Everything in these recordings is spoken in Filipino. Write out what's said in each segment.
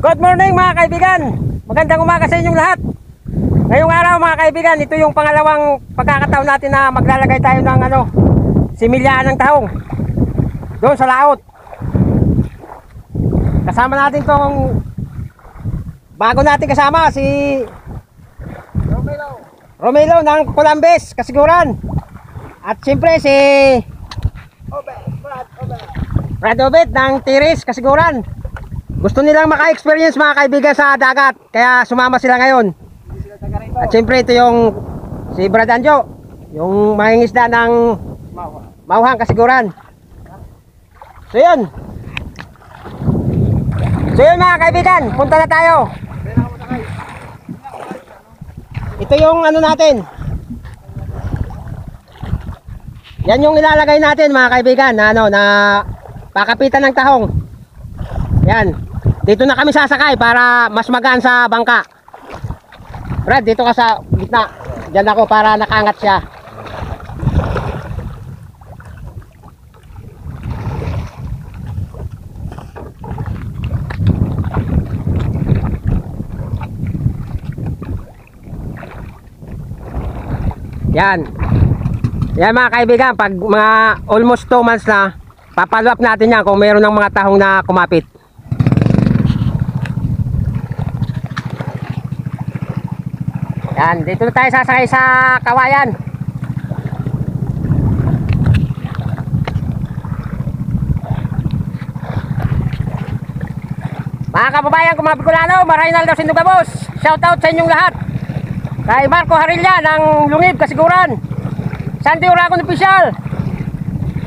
Good morning mga kaibigan. Magandang umaga sa inyong lahat. Ngayong araw mga kaibigan, ito yung pangalawang pagkakataon natin na maglalagay tayo ng similyaan ng tahong doon sa laot. Kasama natin tong bago natin kasama si Romelo ng Colambes, Kasiguran. At siyempre si Brad Obed ng Tiris, Kasiguran. Gusto nilang maka-experience mga kaibigan sa dagat, kaya sumama sila ngayon. At siyempre ito yung si Brad Anjo, yung mangingisda ng Mauhang, Kasiguran. So yun mga kaibigan, punta na tayo. Ito yung natin. Yan yung ilalagay natin mga kaibigan na pakapitan ng tahong. Yan. Dito na kami sasakay para mas magaan sa bangka. Brad, dito ka sa gitna. Diyan ako para nakaangat siya. Yan. Yan mga kaibigan, pag mga almost 2 months na, papalo up natin yan kung mayroon ng mga tahong na kumapit. Yan, dito na tayo sasakay sa kawayan. Mga kababayan, kung mga Bicolano, Maraynaldo Sindugabos, shout out sa inyong lahat. Kay Marco Harilla ng Lungib, Kasiguran, Sandy Uragon Official,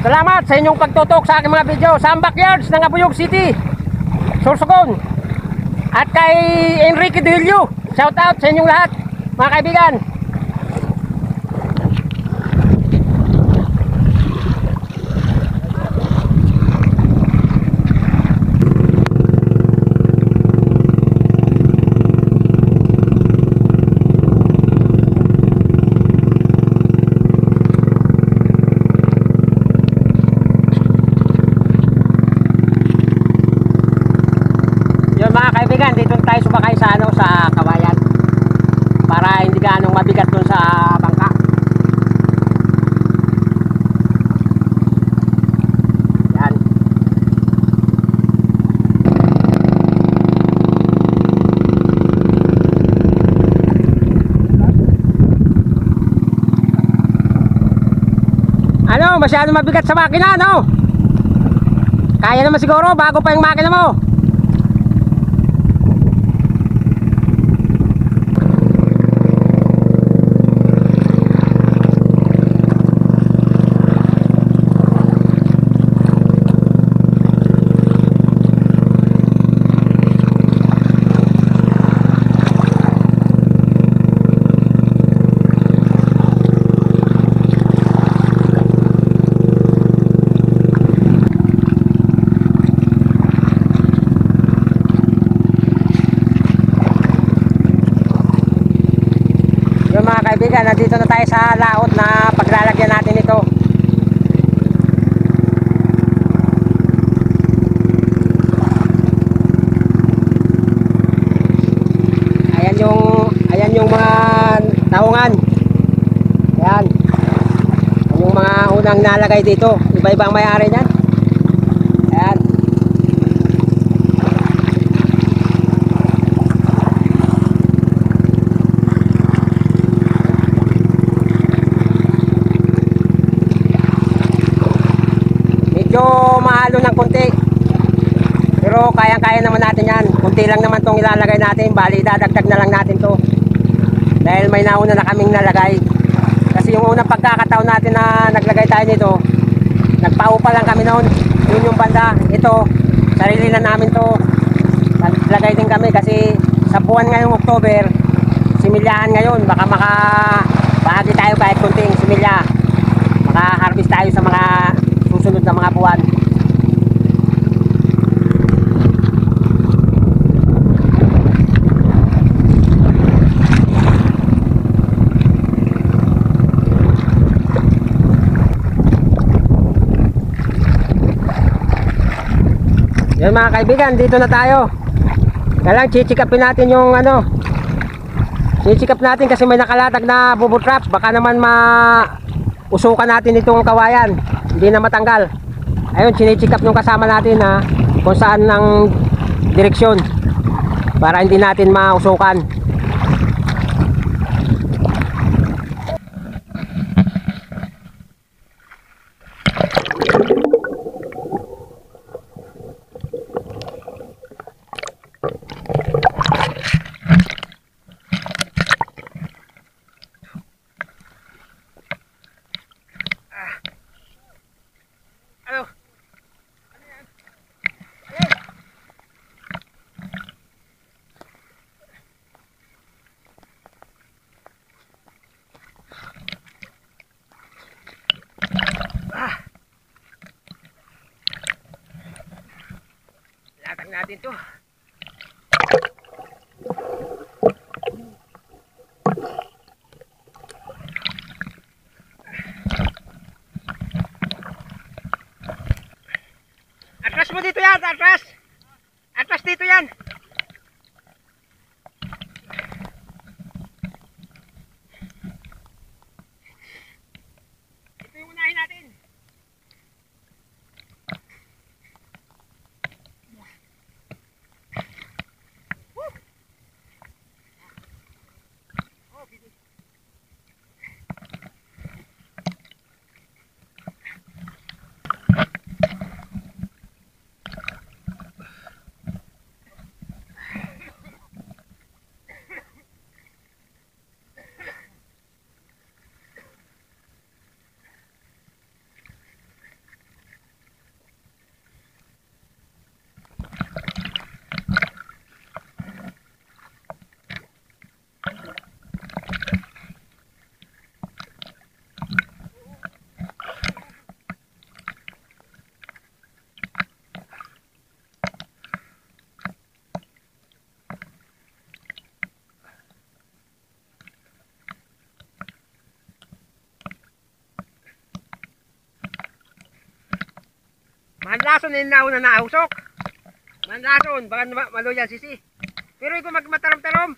salamat sa inyong pagtutok sa aking mga video. Sa backyards ng Abuyog City, Sorsogon, at kay Enrique Duilio, shout out sa inyong lahat mga kaibigan. Yun mga kaibigan, dito tayo sumakay sa sa kawayan para hindi ganong mabigat dun sa bangka. Yan. Masyado mabigat sa makina, no? Kaya naman siguro bago pa yung makina mo. Mga kaibigan, nandito na tayo sa laot na paglalagyan natin ito. Ayan yung mga tahungan. Ayan. Yung mga unang nalagay dito. Iba-ibang may-ari niyan. Ayan. Medyo mahalo ng konti, pero kayang-kaya naman natin yan. Kunti lang naman tong ilalagay natin, bali dadagdag na lang natin to dahil may nauna na kaming nalagay. Kasi yung unang pagkakataon natin na naglagay tayo nito, nagpaupa lang kami noon. Yun yung banda. Ito, sarili na namin to. Naglagay din kami kasi sa buwan ngayong October, similyahan ngayon, baka makabahagi tayo kahit kunting similya, maka-harvest tayo sa mga susunod na mga buwan. Yan mga kaibigan, dito na tayo. Kaya lang chichikapin natin yung ano, chichikap natin kasi may nakalatag na bubble trap. Baka naman usukan natin itong kawayan, hindi na matanggal. Ayun, chinichikap nung kasama natin na kung saan ang direksyon para hindi natin mausukan. Latag natin to. Atras mo dito yan, atras. Atras dito yan. Ito yung unahin natin. Manlason na nauna na ahusok. Manlason, baka maluyan sisi. Pero ikaw magmatarom-tarom.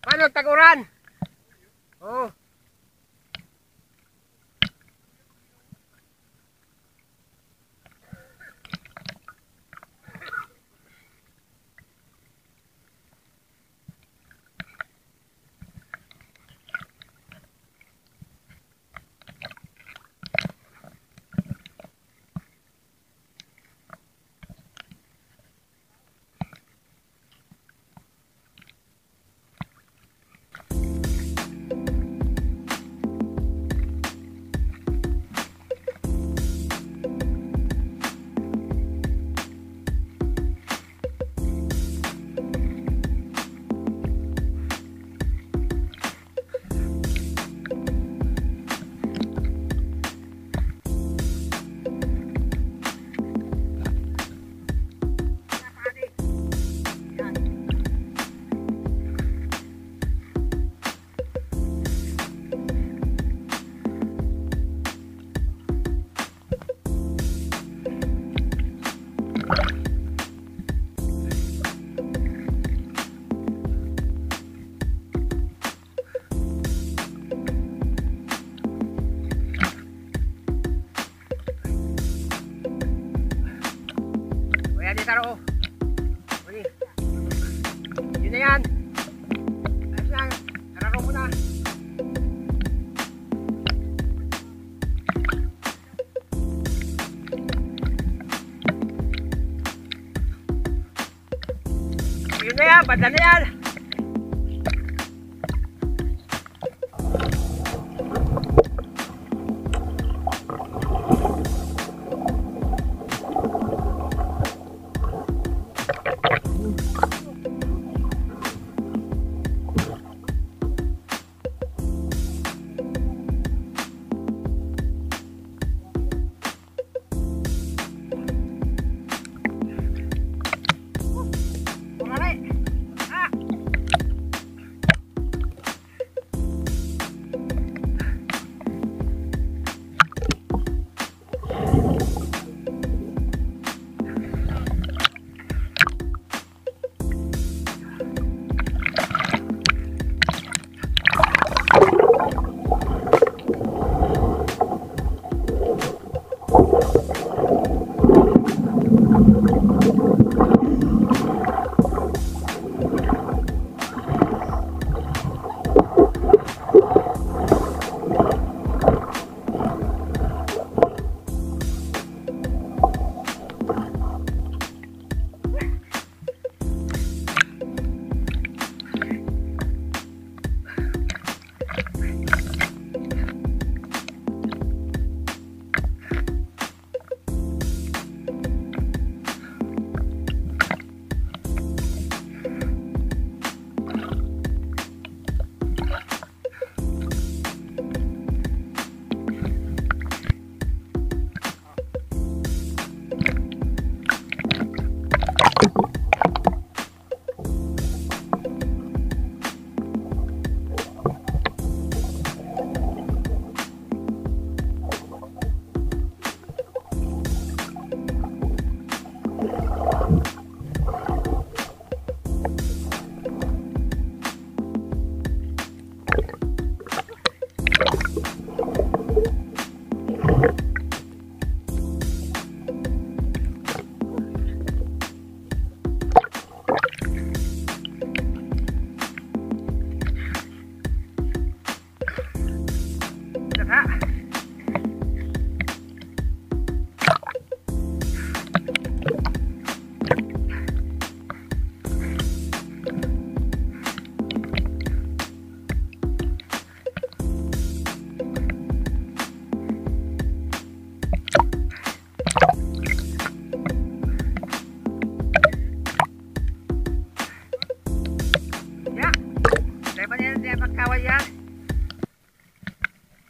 Paano taguran? Oh. Taro. Uli. Yun na yan. Ayos lang. Kararo mo na. Yun na yan. Banda na yan. Ah!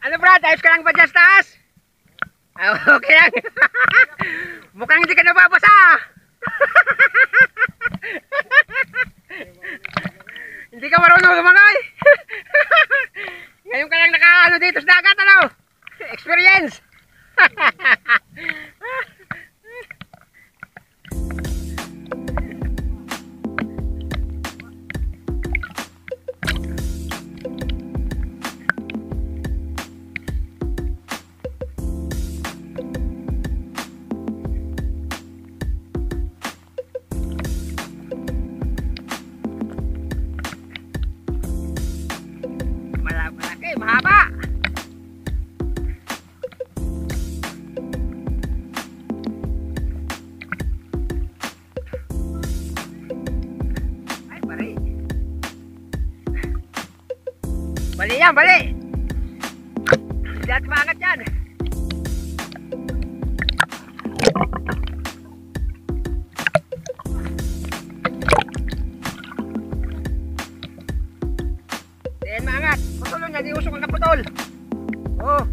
Ano Brad, ayos ka lang ba dyan sa taas? Okay lang. Mukhang hindi ka nababasa. Hindi ka marunong lumangoy. Ngayon ka lang nakaano dito sa dagat, ano? Experience. Malaki, mahaba. Ay, bali. Bali yan, bali. Hindi natin maangat yan. Then maangat. Putulon niya, di usok ang kaputol. Oh.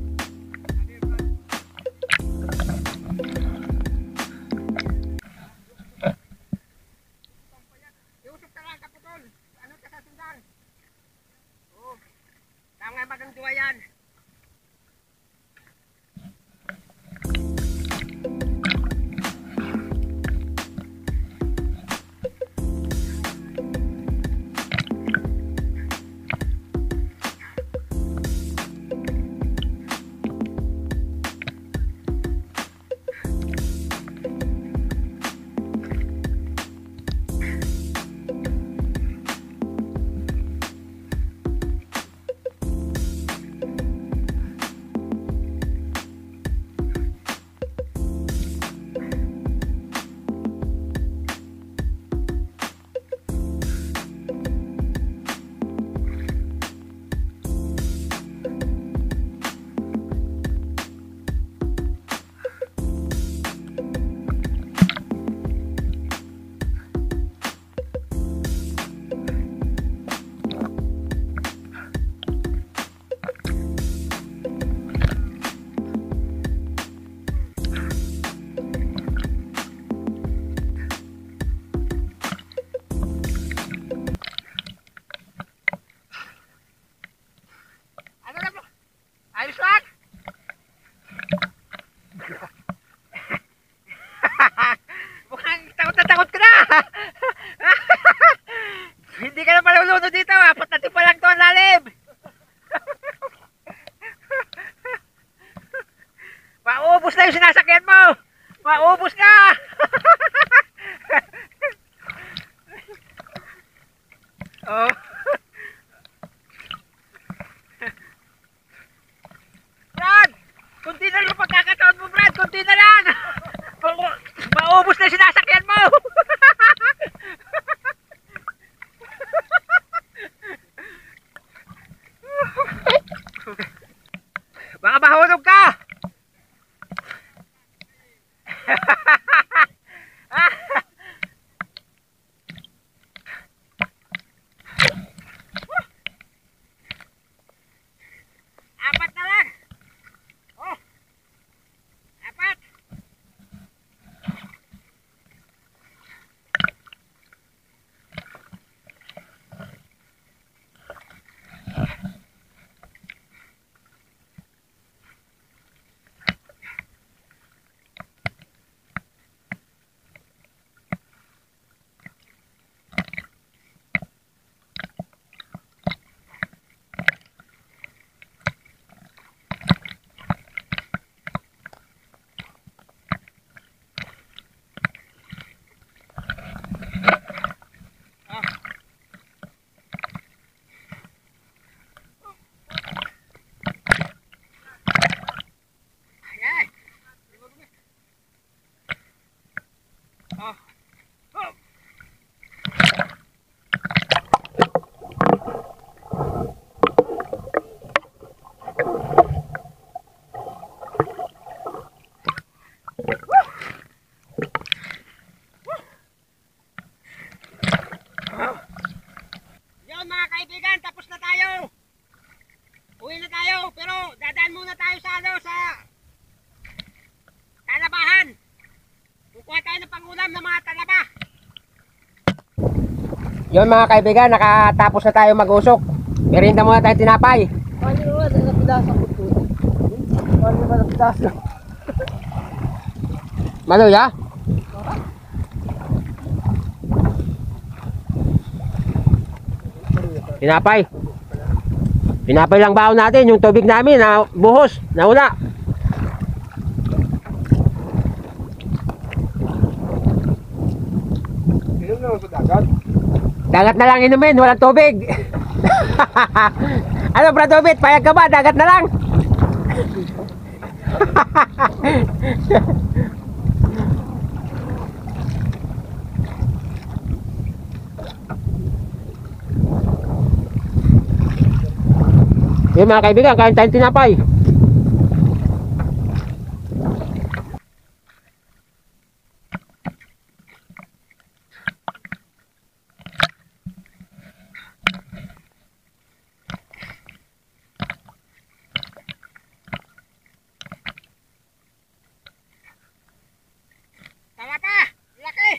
Iusok ka lang kaputol. Ano ka sa sundang? Oh. Tama nga bagang duwa yan. Ayos lang! Mukhang takot na takot ka na! Hindi ka na malulunod dito, apat na tipa lang to ang lalim! Maubos na yung sinasakyan mo! Maubos na! Oh. Brad! Kunti na lang pagkakataon mo, Brad! Kunti na lang! Maubos na yung sinasakyan mo! Baka mahulog ka! Apat na lang! Oh! Apat! Yun mga kaibigan, nakatapos na tayo mag-usok. Merinda muna tayo tinapay. Paano naman, napidasa ko ito. Paano naman napidasa? Maluya? Tinapay. Tinapay lang baon natin. Yung tubig namin na buhos, nauna. Inom naman sa dagat. Dagat na lang inumin, walang tubig. Ano Brad Obit, payag ka ba? Dagat na lang. Yung mga kaibigan, kain tayong tinapay. Talapa! Laki!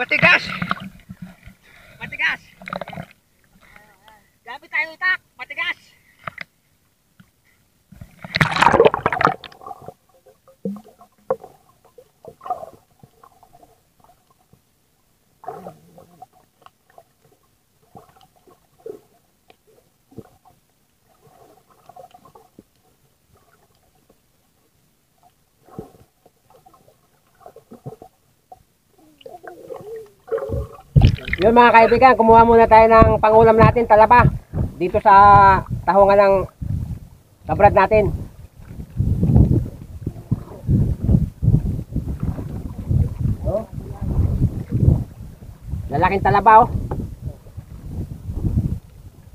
Matigas! Matigas! Gabi tayo itak! Matigas! Yun mga kaibigan, kumuha muna tayo ng pangulam natin, talaba. Dito sa tahungan ng kabrad natin. Oh. Lalaking talaba oh.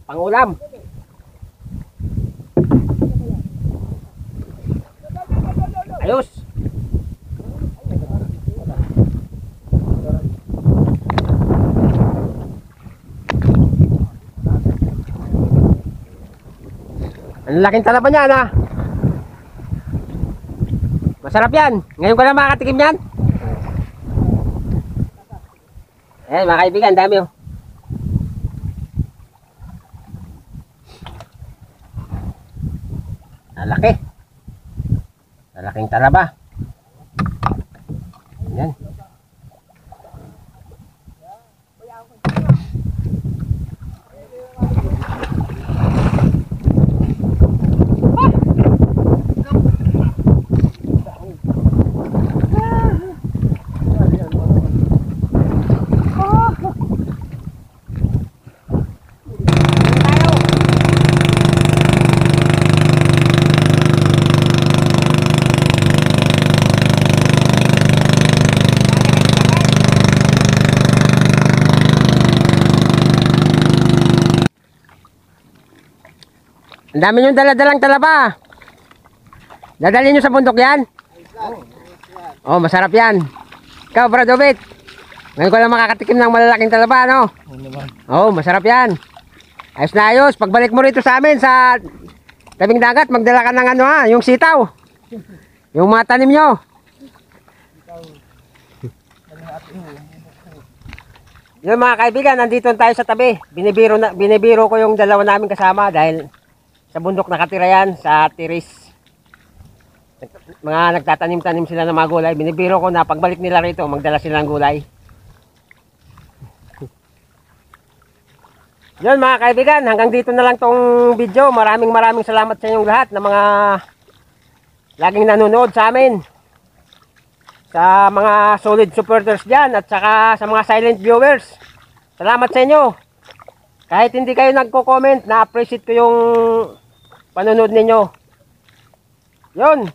Pangulam. Ayos. Ang laking talaba niyan ha. Masarap yan. Ngayon ko lang makakatikim yan. Ayan mga kaibigan, dami oh. Ang laki. Ang laking talaba. Ayan. Ang dami niyong daladalang talaba. Dadalhin niyo sa bundok yan? Oh, masarap yan. Ikaw, Brad Obit. Ngayon ko lang makakatikim ng malalaking talaba, no? Oh, masarap yan. Ayos na ayos. Pagbalik mo rito sa amin sa tabing dagat, magdala ka ng ano ha, yung sitaw. Yung mga tanim nyo. Yun mga kaibigan, nandito tayo sa tabi. Binibiro ko yung dalawa namin kasama dahil sa bundok nakatira yan, sa tiris. Mga nagtatanim-tanim sila ng mga gulay. Binibiro ko na pagbalik nila rito, magdala sila ng gulay. Yun mga kaibigan, hanggang dito na lang tong video. Maraming salamat sa inyong lahat na mga laging nanonood sa amin. Sa mga solid supporters dyan at saka sa mga silent viewers. Salamat sa inyo. Kahit hindi kayo nagko-comment, na-appreciate ko yung panonood ninyo. Yun.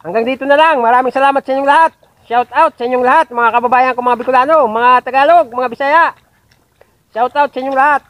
Hanggang dito na lang. Maraming salamat sa inyong lahat. Shout out sa inyong lahat. Mga kababayan ko, mga Bicolano, mga Tagalog, mga Bisaya. Shout out sa inyong lahat.